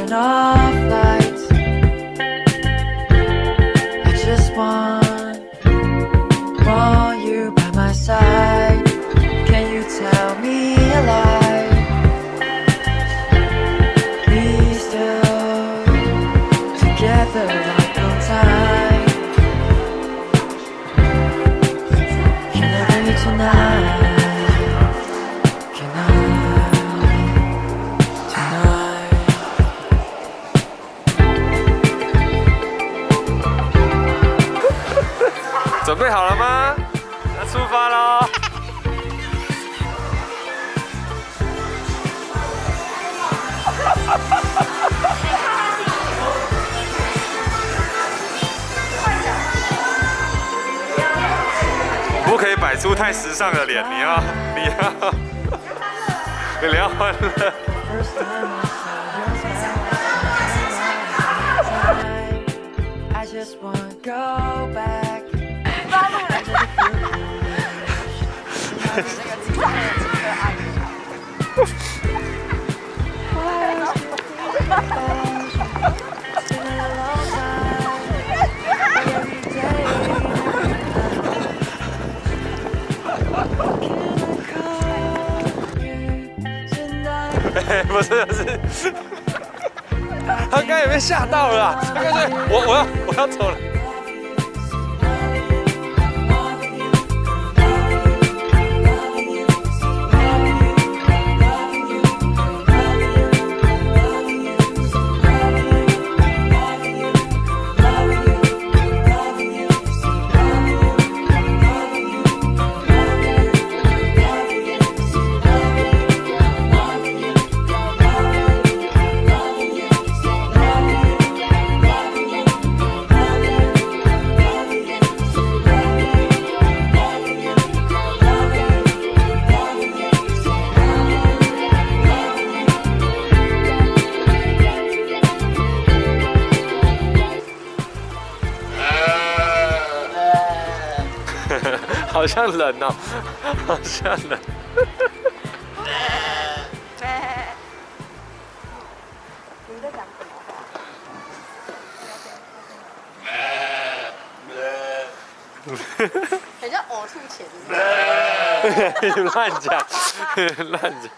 turn off lights. I just want you by my side. Can you tell me a lie? Be still together like old time. Can I be tonight? Can I tonight? 准备好了吗？要出发喽！不可以摆出太时尚的脸，你要欢乐。I just wanna go back. 不是，他刚才有被吓到了啦，他刚才我要走了。好像人哦，好像人。你在讲什么话？很像呕吐前。乱讲，乱讲。